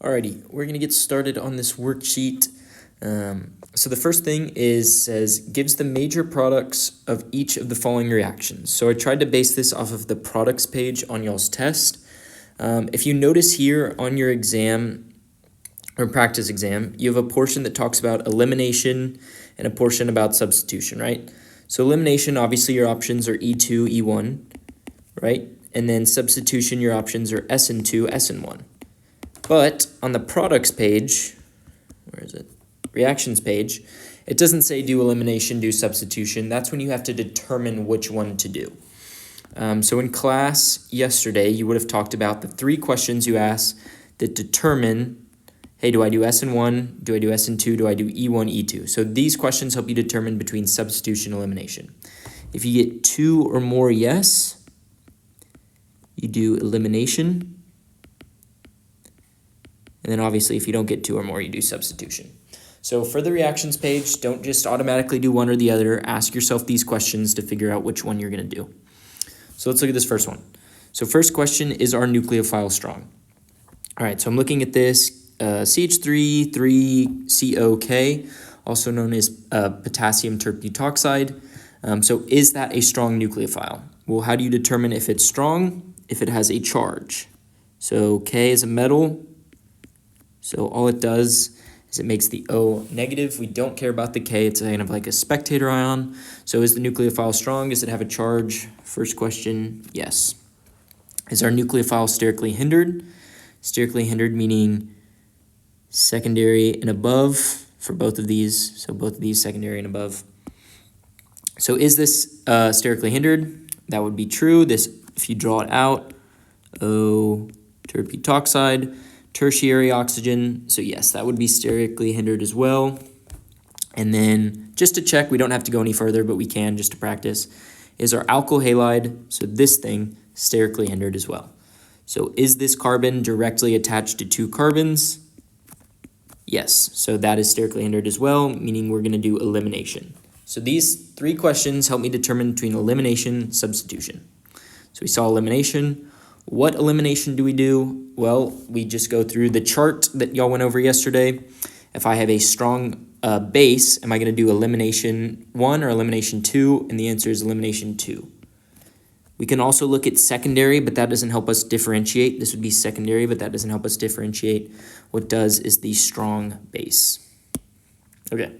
Alrighty, we're going to get started on this worksheet. So the first thing says gives the major products of each of the following reactions. So I tried to base this off of the products page on y'all's test. If you notice here on your exam or practice exam, you have a portion that talks about elimination and a portion about substitution, right? So elimination, obviously your options are E2, E1, right? And then substitution, your options are SN2, SN1. But on the products page, where is it? Reactions page, it doesn't say do elimination, do substitution. That's when you have to determine which one to do. So in class yesterday, you would have talked about the 3 questions you ask that determine, hey, do I do SN1, do I do SN2, do I do E1, E2? So these questions help you determine between substitution and elimination. If you get 2 or more yes, you do elimination. And then obviously if you don't get 2 or more, you do substitution. So for the reactions page, don't just automatically do one or the other. Ask yourself these questions to figure out which one you're going to do. So let's look at this first one. So first question, is our nucleophile strong? All right, so I'm looking at this CH3, 3COK, also known as potassium terbutoxide. So is that a strong nucleophile? Well, how do you determine if it's strong? If it has a charge. So K is a metal. So all it does is it makes the O negative. We don't care about the K. It's kind of like a spectator ion. So is the nucleophile strong? Does it have a charge? First question, yes. Is our nucleophile sterically hindered? Sterically hindered meaning secondary and above for both of these. So both of these secondary and above. So is this sterically hindered? That would be true. This, if you draw it out, O terbutoxide. Tertiary oxygen, so yes, that would be sterically hindered as well. And then just to check, we don't have to go any further, but we can just to practice, is our alkyl halide, so this thing, sterically hindered as well. So is this carbon directly attached to 2 carbons? Yes, so that is sterically hindered as well, meaning we're going to do elimination. So these 3 questions help me determine between elimination and substitution. So we saw elimination. What elimination do we do? Well, we just go through the chart that y'all went over yesterday. If I have a strong base, am I going to do elimination 1 or elimination 2? And the answer is elimination 2. We can also look at secondary, but that doesn't help us differentiate. This would be secondary, but that doesn't help us differentiate. What does is the strong base. Okay,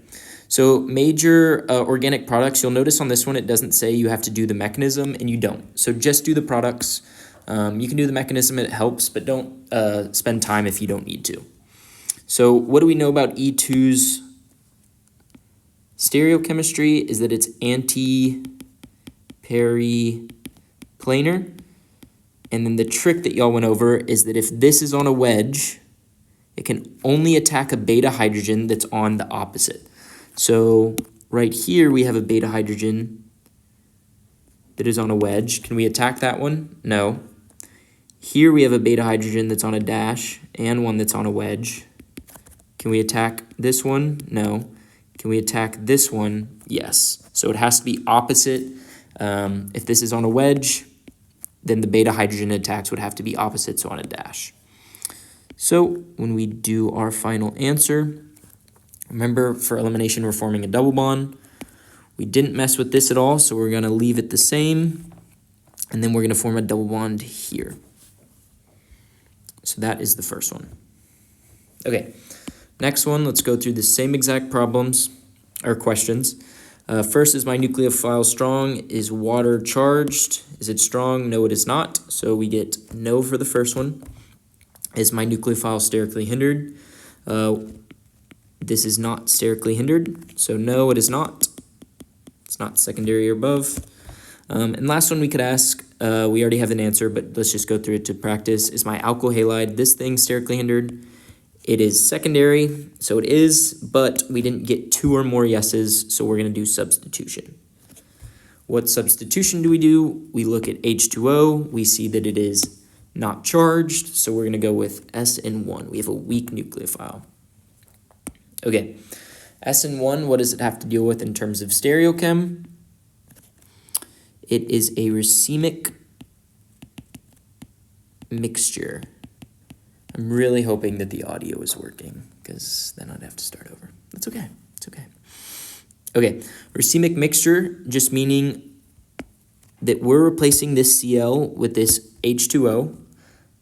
so major organic products, you'll notice on this one it doesn't say you have to do the mechanism, and you don't. So just do the products. You can do the mechanism, it helps, but don't spend time if you don't need to. So what do we know about E2's stereochemistry is that it's anti-periplanar. And then the trick that y'all went over is that if this is on a wedge, it can only attack a beta hydrogen that's on the opposite. So right here we have a beta hydrogen that is on a wedge. Can we attack that one? No. Here we have a beta hydrogen that's on a dash and one that's on a wedge. Can we attack this one? No. Can we attack this one? Yes. So it has to be opposite. If this is on a wedge, then the beta hydrogen attacks would have to be opposite, so on a dash. So when we do our final answer, remember for elimination we're forming a double bond. We didn't mess with this at all, so we're going to leave it the same. And then we're going to form a double bond here. So that is the first one. Okay, next one, let's go through the same exact problems, or questions. First, is my nucleophile strong? Is water charged? Is it strong? No, it is not. So we get no for the first one. Is my nucleophile sterically hindered? This is not sterically hindered, so no, it is not. It's not secondary or above. And last one we could ask, we already have an answer, but let's just go through it to practice. Is my alkyl halide, this thing, sterically hindered? It is secondary, so it is, but we didn't get 2 or more yeses, so we're going to do substitution. What substitution do? We look at H2O. We see that it is not charged, so we're going to go with SN1. We have a weak nucleophile. Okay, SN1, what does it have to deal with in terms of stereochem? It is a racemic mixture. I'm really hoping that the audio is working, because then I'd have to start over. That's okay. It's okay. Okay, racemic mixture, just meaning that we're replacing this Cl with this H2O,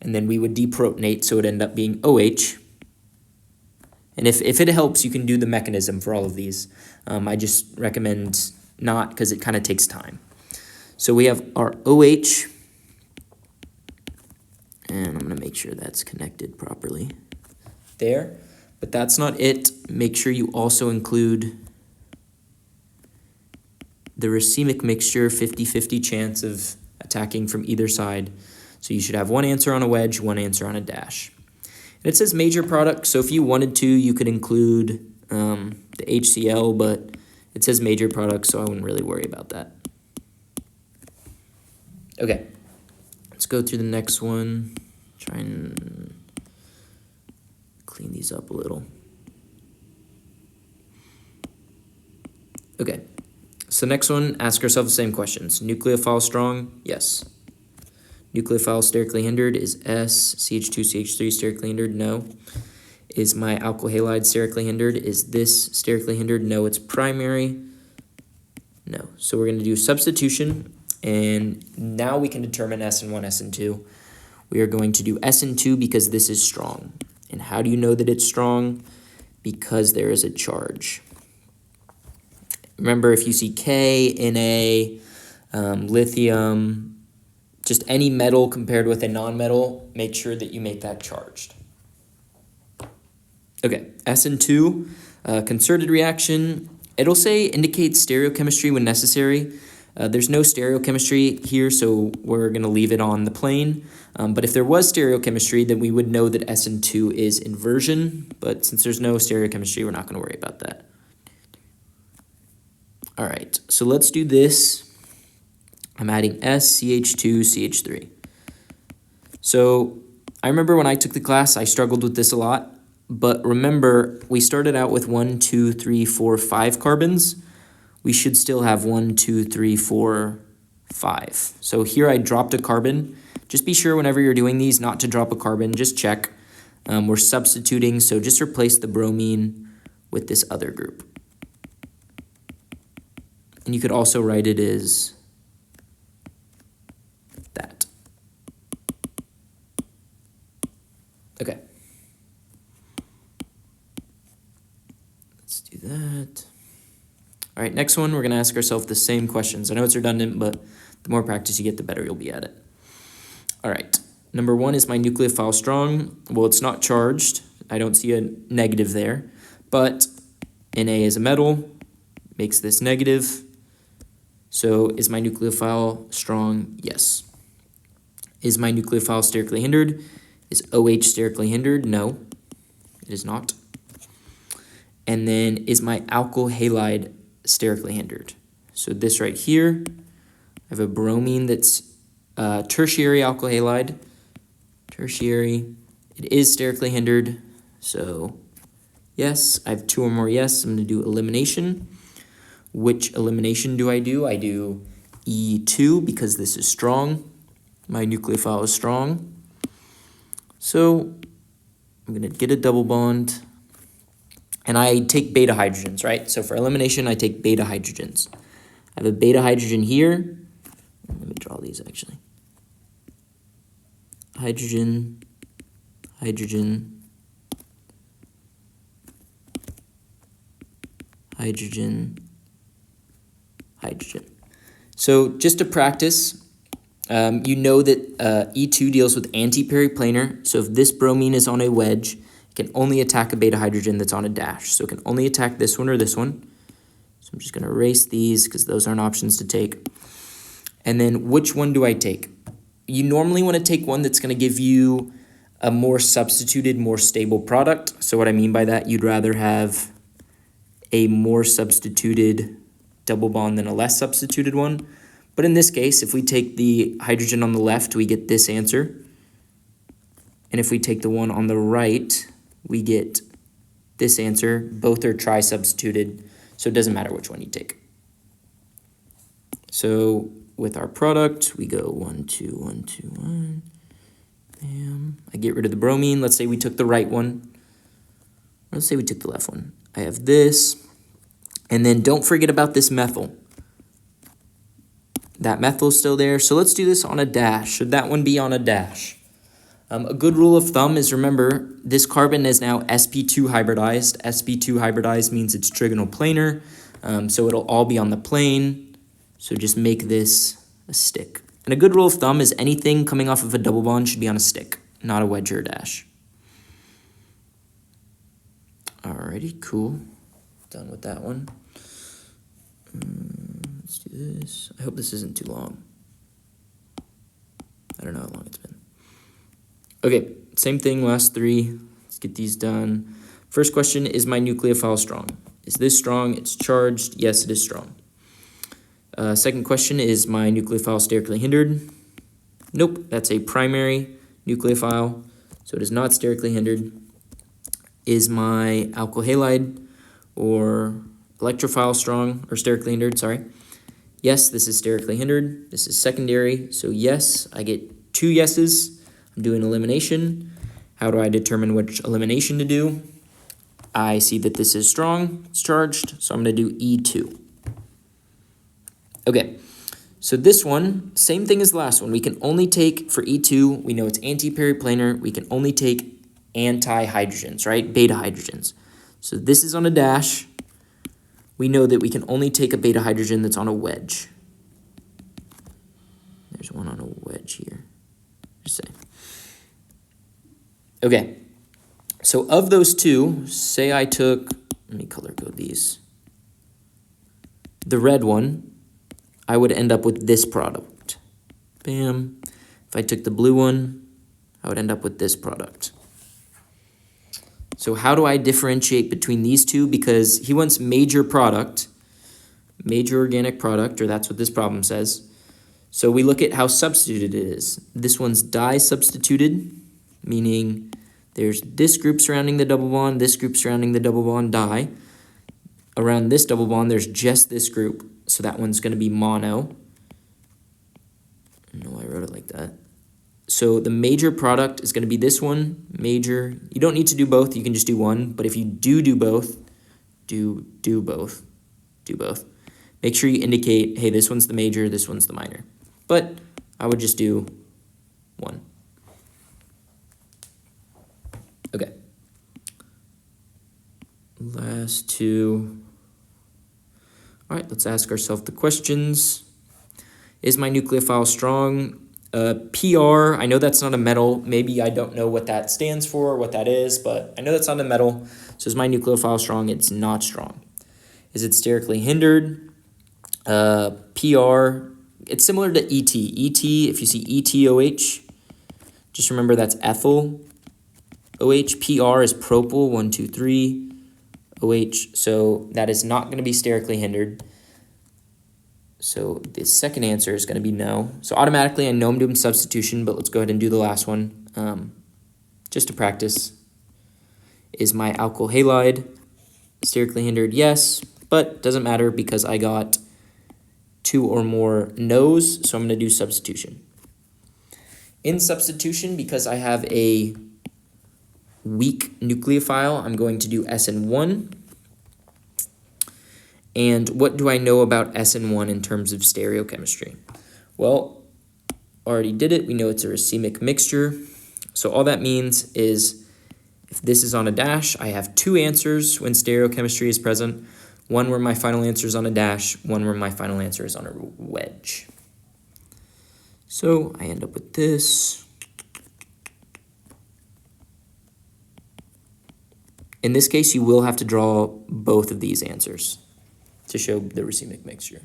and then we would deprotonate, so it would end up being OH. And if it helps, you can do the mechanism for all of these. I just recommend not, because it kind of takes time. So we have our OH, and I'm going to make sure that's connected properly there. But that's not it. Make sure you also include the racemic mixture, 50-50 chance of attacking from either side. So you should have one answer on a wedge, one answer on a dash. And it says major product, so if you wanted to, you could include the HCl, but it says major product, so I wouldn't really worry about that. Okay, let's go through the next one. Try and clean these up a little. Okay, so next one, ask ourselves the same questions. Nucleophile strong? Yes. Nucleophile sterically hindered is S. CH2CH3 sterically hindered? No. Is my alkyl halide sterically hindered? Is this sterically hindered? No, it's primary. No. So we're going to do substitution, and now we can determine SN1, SN2. We are going to do SN2 because this is strong. And how do you know that it's strong? Because there is a charge. Remember, if you see K, Na, lithium, just any metal compared with a non-metal, make sure that you make that charged. Okay, SN2, concerted reaction. It'll say indicate stereochemistry when necessary. There's no stereochemistry here, so we're going to leave it on the plane. But if there was stereochemistry, then we would know that SN2 is inversion. But since there's no stereochemistry, we're not going to worry about that. All right, so let's do this. I'm adding S, CH2, CH3. So I remember when I took the class, I struggled with this a lot. But remember, we started out with 1, 2, 3, 4, 5 carbons. We should still have 1, 2, 3, 4, 5. So here I dropped a carbon. Just be sure whenever you're doing these not to drop a carbon. Just check. We're substituting, so just replace the bromine with this other group. And you could also write it as that. Okay. Let's do that. All right, next one, we're going to ask ourselves the same questions. I know it's redundant, but the more practice you get, the better you'll be at it. All right, number 1, is my nucleophile strong? Well, it's not charged. I don't see a negative there, but Na is a metal, makes this negative. So is my nucleophile strong? Yes. Is my nucleophile sterically hindered? Is OH sterically hindered? No, it is not. And then is my alkyl halide sterically hindered? So this right here, I have a bromine that's tertiary alkyl halide. Tertiary, it is sterically hindered. So yes, I have 2 or more yes. I'm going to do elimination. Which elimination do? I do E2 because this is strong. My nucleophile is strong. So I'm going to get a double bond. And I take beta hydrogens, right? So for elimination, I take beta hydrogens. I have a beta hydrogen here. Let me draw these actually. Hydrogen, hydrogen, hydrogen, hydrogen. So just to practice, you know that E2 deals with antiperiplanar. So if this bromine is on a wedge, it can only attack a beta hydrogen that's on a dash. So it can only attack this one or this one. So I'm just going to erase these because those aren't options to take. And then which one do I take? You normally want to take one that's going to give you a more substituted, more stable product. So what I mean by that, you'd rather have a more substituted double bond than a less substituted one. But in this case, if we take the hydrogen on the left, we get this answer. And if we take the one on the right, we get this answer. Both are tri-substituted, so it doesn't matter which one you take. So with our product, we go 1, 2, 1, 2, 1. Bam. I get rid of the bromine. Let's say we took the right one. Let's say we took the left one. I have this. And then don't forget about this methyl. That methyl is still there. So let's do this on a dash. Should that one be on a dash? A good rule of thumb is, remember, this carbon is now sp2 hybridized. sp2 hybridized means it's trigonal planar. So it'll all be on the plane. So just make this a stick. And a good rule of thumb is anything coming off of a double bond should be on a stick, not a wedge or a dash. Alrighty, cool. Done with that one. Let's do this. I hope this isn't too long. I don't know how long it's been. Okay, same thing, last three. Let's get these done. First question, is my nucleophile strong? Is this strong? It's charged. Yes, it is strong. Second question, is my nucleophile sterically hindered? Nope, that's a primary nucleophile, so it is not sterically hindered. Is my alkyl halide or electrophile strong, or sterically hindered, sorry? Yes, this is sterically hindered. This is secondary, so yes, I get 2 yeses. I'm doing elimination. How do I determine which elimination to do? I see that this is strong, it's charged, so I'm going to do E2. Okay, so this one, same thing as the last one. We can only take, for E2, we know it's anti-periplanar, we can only take anti-hydrogens, right? Beta hydrogens. So this is on a dash. We know that we can only take a beta hydrogen that's on a wedge. There's one on a wedge here. Just say. Okay, so of those two, say I took, let me color code these. The red one, I would end up with this product. Bam. If I took the blue one, I would end up with this product. So how do I differentiate between these two? Because he wants major product, major organic product, or that's what this problem says. So we look at how substituted it is. This one's di-substituted, meaning there's this group surrounding the double bond, this group surrounding the double bond, di. Around this double bond, there's just this group, so that one's going to be mono. I don't know why I wrote it like that. So the major product is going to be this one, major. You don't need to do both, you can just do one, but if you do both, do both. Make sure you indicate, hey, this one's the major, this one's the minor. But I would just do one. Okay. Last two. All right, let's ask ourselves the questions. Is my nucleophile strong? PR, I know that's not a metal. Maybe I don't know what that stands for or what that is, but I know that's not a metal. So is my nucleophile strong? It's not strong. Is it sterically hindered? PR, it's similar to ET. ET, if you see ETOH, just remember that's ethyl. OH, PR is propyl, 1, 2, 3. OH, so that is not going to be sterically hindered. So the second answer is going to be no. So automatically I know I'm doing substitution, but let's go ahead and do the last one just to practice. Is my alkyl halide sterically hindered? Yes, but doesn't matter because I got 2 or more no's, so I'm going to do substitution. In substitution, because I have a weak nucleophile, I'm going to do SN1. And what do I know about SN1 in terms of stereochemistry? Well, already did it. We know it's a racemic mixture. So all that means is if this is on a dash, I have 2 answers when stereochemistry is present. One where my final answer is on a dash, one where my final answer is on a wedge. So I end up with this. In this case, you will have to draw both of these answers to show the racemic mixture.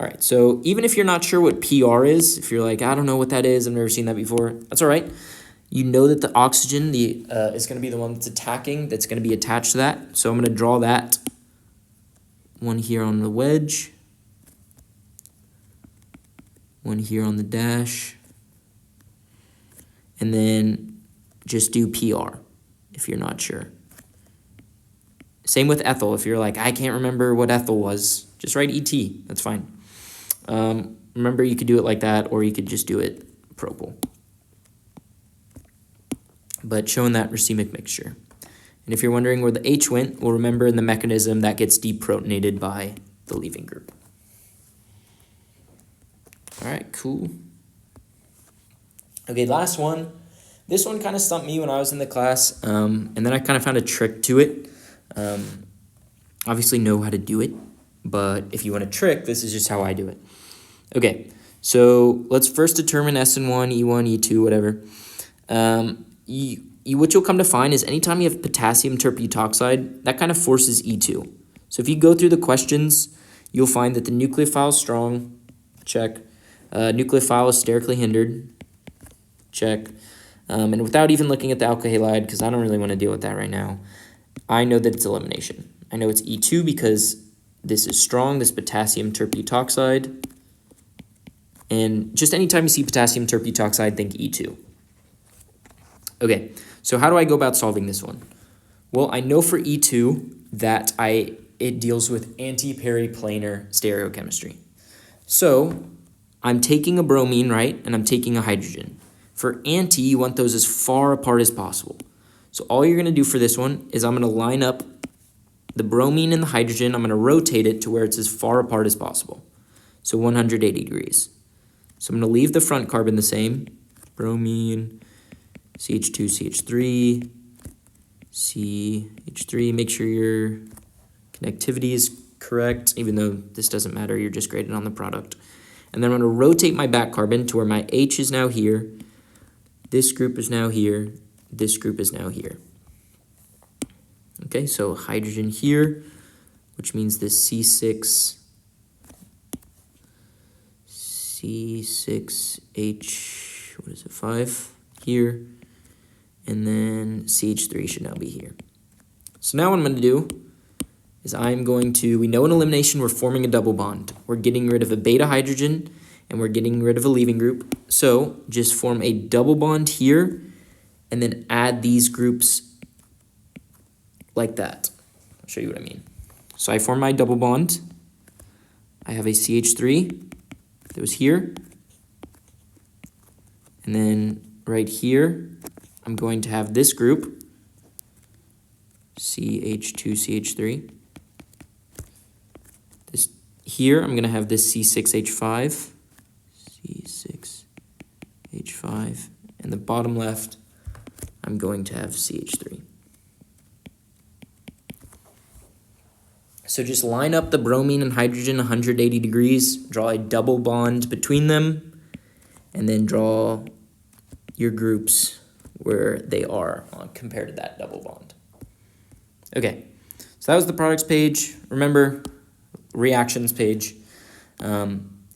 All right, so even if you're not sure what PR is, if you're like, I don't know what that is, I've never seen that before, that's all right. You know that the oxygen is going to be the one that's attacking, that's going to be attached to that. So I'm going to draw that one here on the wedge, one here on the dash, and then just do PR if you're not sure. Same with ethyl. If you're like, I can't remember what ethyl was, just write ET. That's fine. Remember, you could do it like that, or you could just do it propyl. but showing that racemic mixture. And if you're wondering where the H went, well, remember in the mechanism that gets deprotonated by the leaving group. All right, cool. Okay, last one. This one kind of stumped me when I was in the class, and then I kind of found a trick to it. Obviously know how to do it, but if you want a trick, this is just how I do it. Okay, so let's first determine SN1, E1, E2, whatever. What you'll come to find is anytime you have potassium terbutoxide, that kind of forces E2. So if you go through the questions, you'll find that the nucleophile is strong, check. Nucleophile is sterically hindered, check. And without even looking at the alkyl halide, because I don't really want to deal with that right now, I know that it's elimination. I know it's E2 because this is strong, this potassium terbutoxide. And just anytime you see potassium terbutoxide, think E2. Okay, so how do I go about solving this one? Well, I know for E2 that it deals with anti-periplanar stereochemistry. So I'm taking a bromine, right, and I'm taking a hydrogen. For anti, you want those as far apart as possible. So all you're going to do for this one is I'm going to line up the bromine and the hydrogen. I'm going to rotate it to where it's as far apart as possible. So 180 degrees. So I'm going to leave the front carbon the same. Bromine, CH2, CH3, CH3. Make sure your connectivity is correct, even though this doesn't matter. You're just graded on the product. And then I'm going to rotate my back carbon to where my H is now here. This group is now here. This group is now here. Okay, so hydrogen here, which means this C6H, what is it, 5 here, and then CH3 should now be here. So now what I'm going to do is we know in elimination we're forming a double bond. We're getting rid of a beta hydrogen, and we're getting rid of a leaving group. So just form a double bond here, and then add these groups like that. I'll show you what I mean. So I form my double bond. I have a CH3 that was here. And then right here, I'm going to have this group, CH2CH3. This here, I'm going to have this C6H5. C6H5. And the bottom left, I'm going to have CH3. So just line up the bromine and hydrogen 180 degrees, draw a double bond between them, and then draw your groups where they are compared to that double bond. Okay, so that was the products page. Remember, reactions page.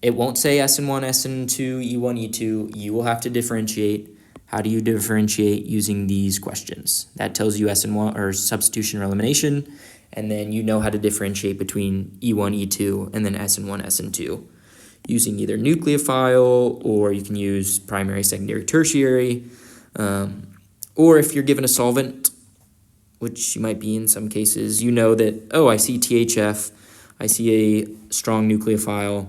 It won't say SN1, SN2, E1, E2. You will have to differentiate. How do you differentiate using these questions? That tells you SN1 or substitution or elimination, and then you know how to differentiate between E1, E2, and then SN1, SN2 using either nucleophile, or you can use primary, secondary, tertiary, or if you're given a solvent, which you might be in some cases, you know that, oh, I see THF, I see a strong nucleophile,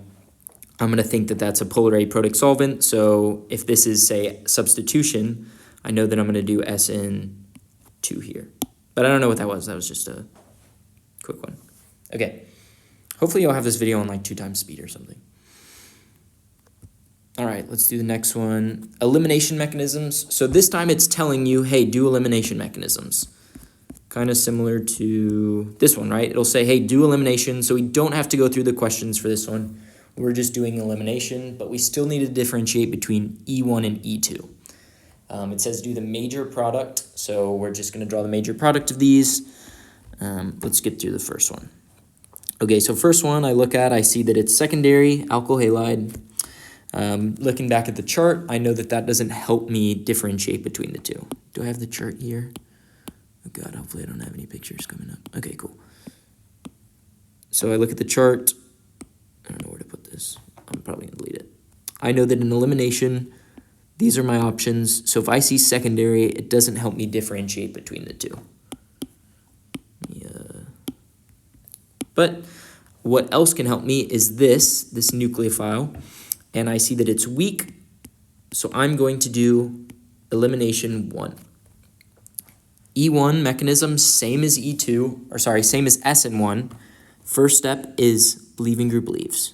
I'm going to think that that's a polar aprotic solvent, so if this is, say, substitution, I know that I'm going to do SN2 here. But I don't know what that was just a quick one. Okay, hopefully you'll have this video on like 2 times speed or something. All right, let's do the next one. Elimination mechanisms. So this time it's telling you, hey, do elimination mechanisms. Kind of similar to this one, right? It'll say, hey, do elimination, so we don't have to go through the questions for this one. We're just doing elimination, but we still need to differentiate between E1 and E2. It says do the major product, so we're just going to draw the major product of these. Let's get through the first one. Okay, so first one I look at, I see that it's secondary alkyl halide. Looking back at the chart, I know that that doesn't help me differentiate between the two. Do I have the chart here? Oh God, hopefully I don't have any pictures coming up. Okay, cool. So I look at the chart. I don't know where to put this. I'm probably going to delete it. I know that in elimination, these are my options. So if I see secondary, it doesn't help me differentiate between the two. Yeah. But what else can help me is this nucleophile. And I see that it's weak, so I'm going to do elimination 1. E1 mechanism, same as E2, or sorry, same as SN1. First step is leaving group leaves.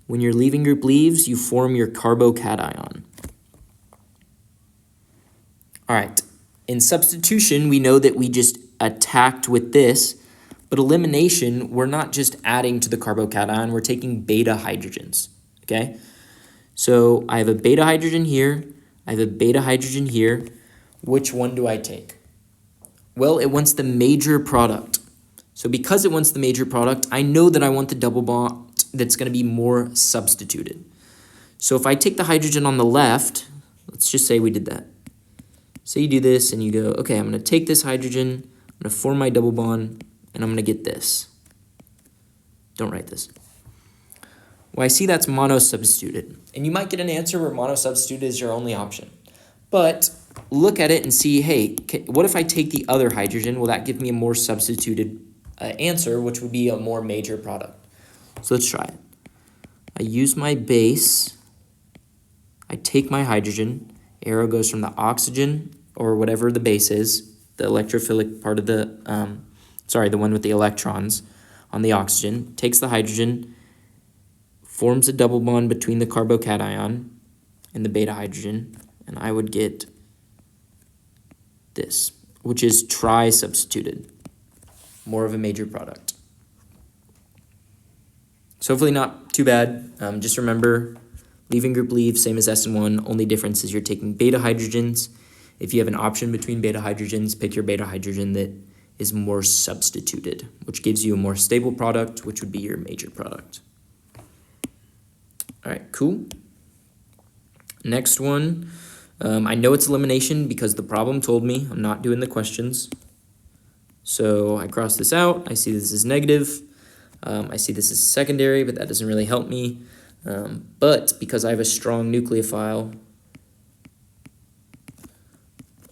When your leaving group leaves, you form your carbocation. All right, in substitution, we know that we just attacked with this, but elimination, we're not just adding to the carbocation, we're taking beta hydrogens, okay? So I have a beta hydrogen here, I have a beta hydrogen here. Which one do I take? Well, it wants the major product. So because it wants the major product, I know that I want the double bond that's going to be more substituted. So if I take the hydrogen on the left, let's just say we did that. So you do this and you go, okay, I'm going to take this hydrogen, I'm going to form my double bond, and I'm going to get this. Don't write this. Well, I see that's mono-substituted. And you might get an answer where mono-substituted is your only option. But look at it and see, hey, what if I take the other hydrogen? Will that give me a more substituted answer, which would be a more major product? So let's try it. I use my base. I take my hydrogen. Arrow goes from the oxygen, or whatever the base is, the electrophilic part of the, the one with the electrons on the oxygen, takes the hydrogen, forms a double bond between the carbocation and the beta hydrogen, and I would get this, which is tri-substituted, more of a major product. So hopefully not too bad. Just remember, leaving group leave, same as SN1, only difference is you're taking beta hydrogens. If you have an option between beta hydrogens, pick your beta hydrogen that is more substituted, which gives you a more stable product, which would be your major product. All right, cool. Next one, I know it's elimination because the problem told me. I'm not doing the questions. So I cross this out. I see this is negative. I see this is secondary, but that doesn't really help me. But because I have a strong nucleophile,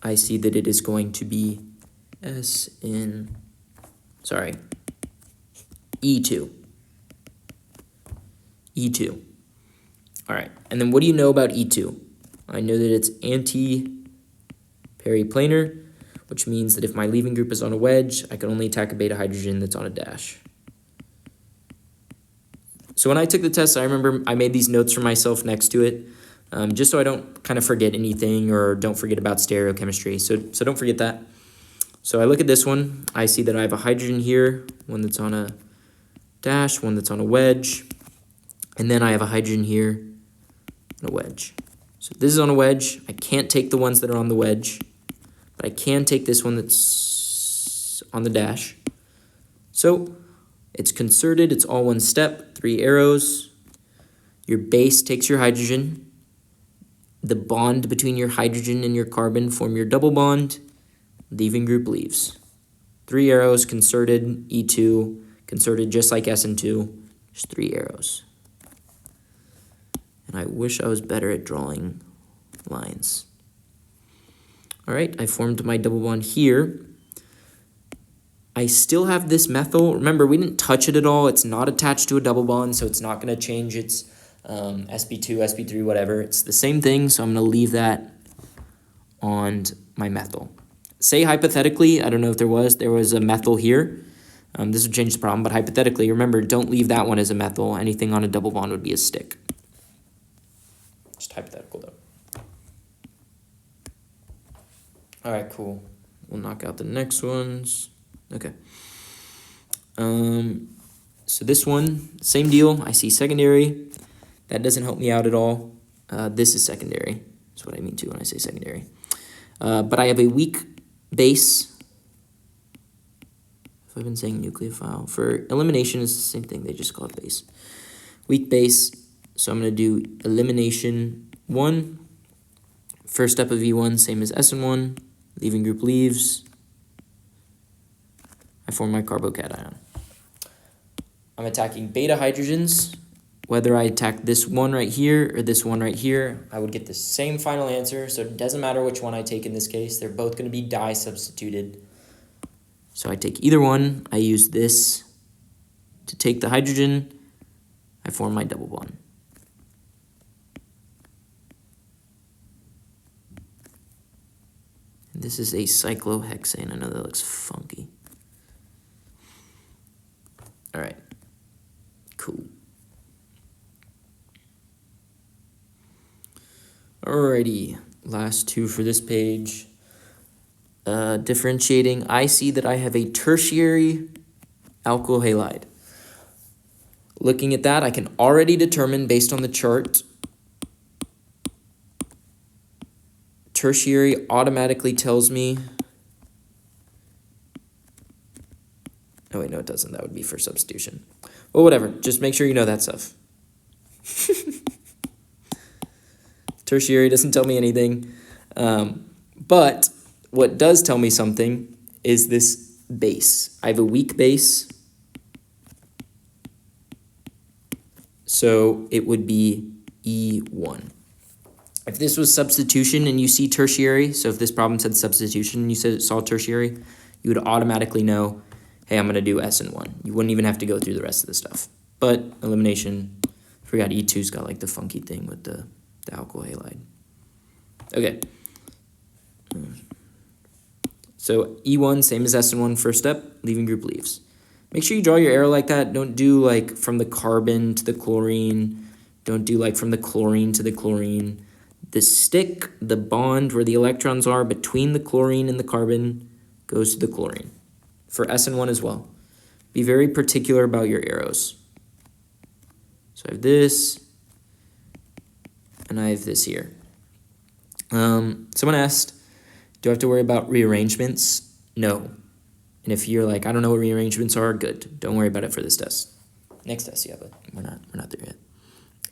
I see that it is going to be E2. E2. All right, and then what do you know about E2? I know that it's anti-periplanar, which means that if my leaving group is on a wedge, I can only attack a beta hydrogen that's on a dash. So when I took the test, I remember I made these notes for myself next to it, just so I don't kind of forget anything or don't forget about stereochemistry. So don't forget that. So I look at this one. I see that I have a hydrogen here, one that's on a dash, one that's on a wedge, and then I have a hydrogen here and a wedge. So this is on a wedge. I can't take the ones that are on the wedge, but I can take this one that's on the dash. So it's concerted, it's all one step, 3 arrows. Your base takes your hydrogen. The bond between your hydrogen and your carbon form your double bond. Leaving group leaves. 3 arrows, concerted, E2, concerted just like SN2, just 3 arrows. And I wish I was better at drawing lines. All right, I formed my double bond here. I still have this methyl. Remember, we didn't touch it at all. It's not attached to a double bond, so it's not going to change its sp2, sp3, whatever. It's the same thing, so I'm going to leave that on my methyl. Say hypothetically, I don't know if there was a methyl here. This would change the problem, but hypothetically, remember, don't leave that one as a methyl. Anything on a double bond would be a stick. Just hypothetical, though. All right, cool. We'll knock out the next ones. Okay. So this one, same deal. I see secondary. That doesn't help me out at all. This is secondary. That's what I mean too when I say secondary. But I have a weak base. If I've been saying nucleophile. For elimination, it's the same thing. They just call it base. Weak base. So I'm going to do elimination 1. First step of E1, same as SN1. Leaving group leaves. I form my carbocation. I'm attacking beta hydrogens. Whether I attack this one right here or this one right here, I would get the same final answer. So it doesn't matter which one I take in this case. They're both going to be di-substituted. So I take either one. I use this to take the hydrogen. I form my double bond. And This is a cyclohexane. I know that looks funky. All right, cool. Alrighty, last two for this page. Differentiating, I see that I have a tertiary alkyl halide. Looking at that, I can already determine based on the chart, tertiary automatically tells me, oh wait, no it doesn't, that would be for substitution. Well, whatever, just make sure you know that stuff. Tertiary doesn't tell me anything, but what does tell me something is this base. I have a weak base, so it would be E1. If this was substitution and you see tertiary, so if this problem said substitution and you saw tertiary, you would automatically know, hey, I'm going to do SN1. You wouldn't even have to go through the rest of the stuff. But elimination, I forgot E2's got like the funky thing with the alkyl halide. Okay. So E1, same as SN1, first step, leaving group leaves. Make sure you draw your arrow like that. Don't do like from the carbon to the chlorine. Don't do like from the chlorine to the chlorine. The stick, the bond where the electrons are between the chlorine and the carbon goes to the chlorine. For SN1 as well. Be very particular about your arrows. So I have this, and I have this here. Someone asked, do I have to worry about rearrangements? No. And if you're like, I don't know what rearrangements are, good. Don't worry about it for this test. Next test, yeah, but we're not there yet.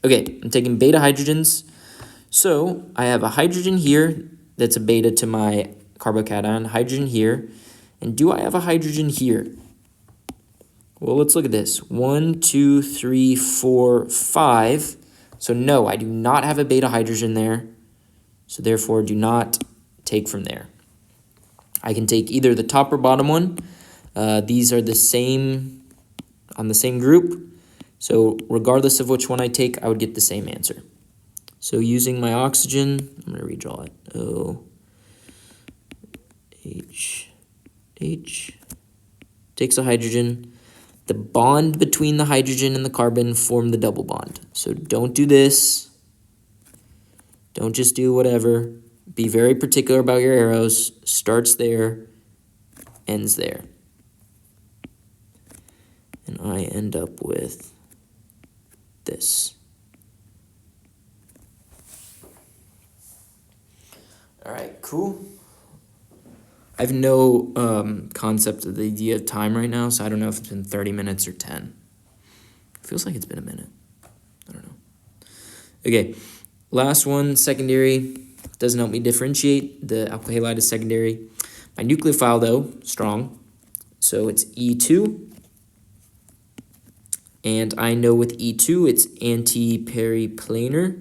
Okay, I'm taking beta hydrogens. So I have a hydrogen here that's a beta to my carbocation, hydrogen here. And do I have a hydrogen here? Well, let's look at this. 1, 2, 3, 4, 5. So no, I do not have a beta hydrogen there. So therefore, do not take from there. I can take either the top or bottom one. These are the same on the same group. So regardless of which one I take, I would get the same answer. So using my oxygen, I'm going to redraw it. O, H, takes a hydrogen. The bond between the hydrogen and the carbon form the double bond. So don't do this. Don't just do whatever. Be very particular about your arrows. Starts there, ends there. And I end up with this. All right, cool. I have no concept of the idea of time right now, so I don't know if it's been 30 minutes or 10. It feels like it's been a minute. I don't know. Okay, last one, secondary. Doesn't help me differentiate. The alkyl halide is secondary. My nucleophile, though, strong. So it's E2. And I know with E2, it's anti-periplanar.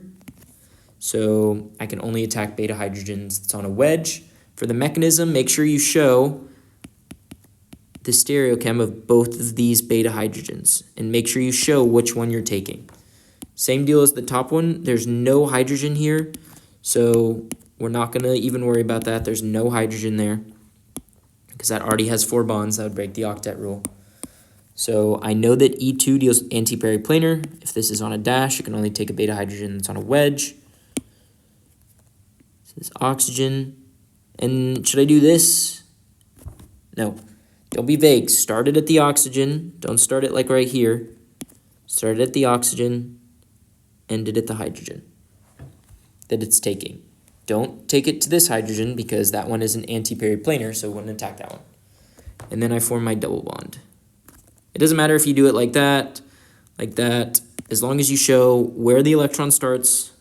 So I can only attack beta hydrogens. It's on a wedge. For the mechanism, make sure you show the stereochem of both of these beta hydrogens. And make sure you show which one you're taking. Same deal as the top one. There's no hydrogen here. So we're not going to even worry about that. There's no hydrogen there. Because that already has 4 bonds. That would break the octet rule. So I know that E2 deals anti-periplanar. If this is on a dash, you can only take a beta hydrogen that's on a wedge. This is oxygen. And should I do this? No. Don't be vague. Start it at the oxygen. Don't start it like right here. Start it at the oxygen. End it at the hydrogen that it's taking. Don't take it to this hydrogen because that one is an anti-periplanar, so it wouldn't attack that one. And then I form my double bond. It doesn't matter if you do it like that, as long as you show where the electron starts,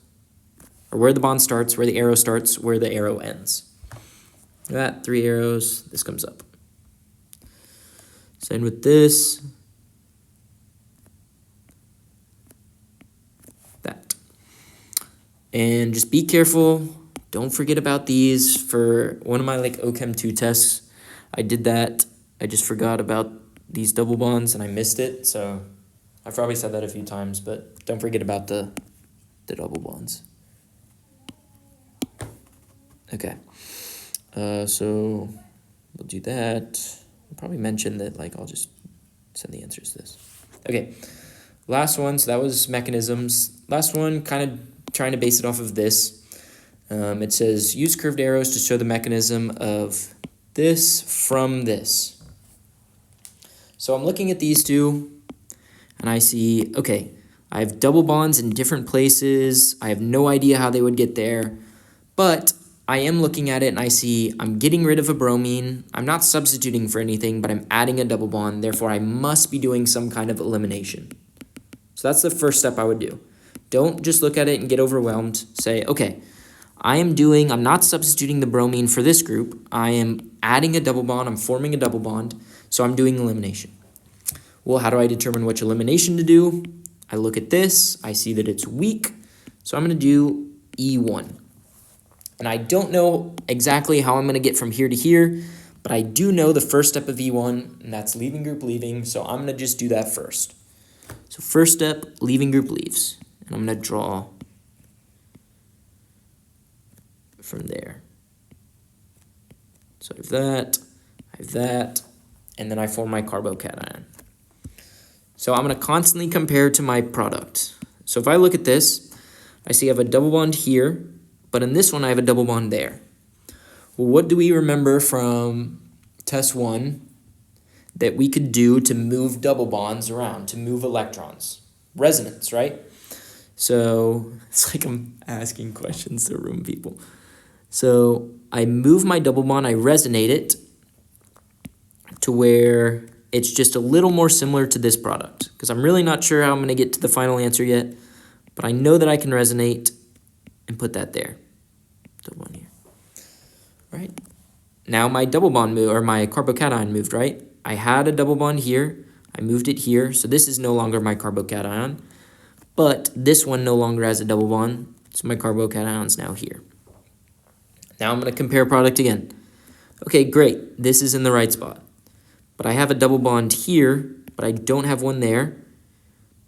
or where the bond starts, where the arrow starts, where the arrow ends. Look at that, 3 arrows, this comes up. Same with this. That. And just be careful. Don't forget about these. For one of my OChem 2 tests, I did that. I just forgot about these double bonds and I missed it. So I've probably said that a few times, but don't forget about the double bonds. Okay. So we'll do that. I'll probably mention that, like, I'll just send the answers to this. Okay, last one, so that was mechanisms. Last one, kind of trying to base it off of this. It says, use curved arrows to show the mechanism of this from this. So I'm looking at these two, and I see, okay, I have double bonds in different places. I have no idea how they would get there, but I am looking at it and I see I'm getting rid of a bromine. I'm not substituting for anything, but I'm adding a double bond. Therefore, I must be doing some kind of elimination. So that's the first step I would do. Don't just look at it and get overwhelmed. Say, okay, I'm not substituting the bromine for this group. I am adding a double bond. I'm forming a double bond. So I'm doing elimination. Well, how do I determine which elimination to do? I look at this. I see that it's weak. So I'm going to do E1. And I don't know exactly how I'm going to get from here to here, but I do know the first step of E1, and that's leaving group leaving. So I'm going to just do that first. So first step, leaving group leaves. And I'm going to draw from there. So I have that, and then I form my carbocation. So I'm going to constantly compare to my product. So if I look at this, I see I have a double bond here, but in this one I have a double bond there. Well, what do we remember from test 1 that we could do to move double bonds around, to move electrons? Resonance, right? So it's like I'm asking questions to room people. So I move my double bond, I resonate it to where it's just a little more similar to this product, because I'm really not sure how I'm going to get to the final answer yet, but I know that I can resonate and put that there. Double bond here. Right? Now my double bond moved, or my carbocation moved, right? I had a double bond here, I moved it here, so this is no longer my carbocation, but this one no longer has a double bond, so my carbocation is now here. Now I'm going to compare product again. Okay, great, this is in the right spot. But I have a double bond here, but I don't have one there.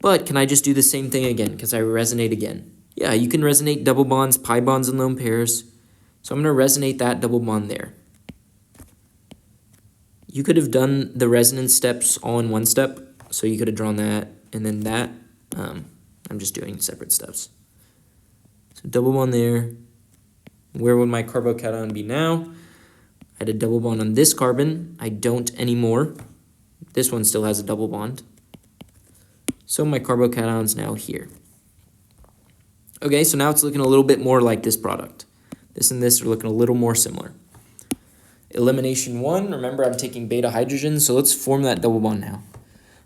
But can I just do the same thing again, because I resonate again? Yeah, you can resonate double bonds, pi bonds, and lone pairs. So I'm going to resonate that double bond there. You could have done the resonance steps all in one step, so you could have drawn that and then that. I'm just doing separate steps. So double bond there. Where would my carbocation be now? I had a double bond on this carbon. I don't anymore. This one still has a double bond. So my carbocation is now here. Okay, so now it's looking a little bit more like this product. This and this are looking a little more similar. Elimination 1, remember I'm taking beta hydrogen, so let's form that double bond now.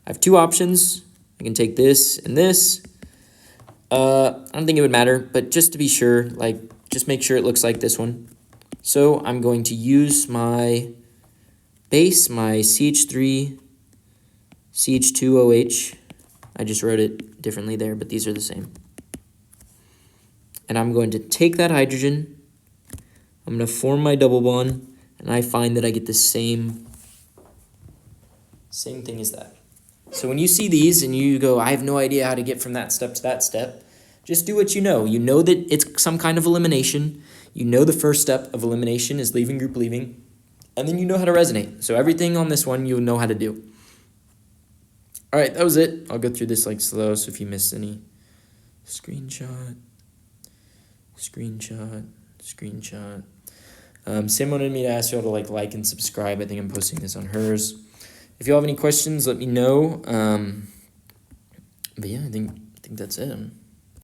I have two options. I can take this and this. I don't think it would matter, but just to be sure, like, just make sure it looks like this one. So I'm going to use my base, my CH3, CH2OH. I just wrote it differently there, but these are the same. And I'm going to take that hydrogen. I'm going to form my double bond, and I find that I get the same thing as that. So when you see these and you go, I have no idea how to get from that step to that step, just do what you know. You know that it's some kind of elimination. You know the first step of elimination is leaving group leaving, and then you know how to resonate. So everything on this one you'll know how to do. All right, that was it. I'll go through this like slow, so if you missed any, screenshot. Sam wanted me to ask y'all to like and subscribe. I think I'm posting this on hers. If you all have any questions, let me know. But yeah, I think that's it.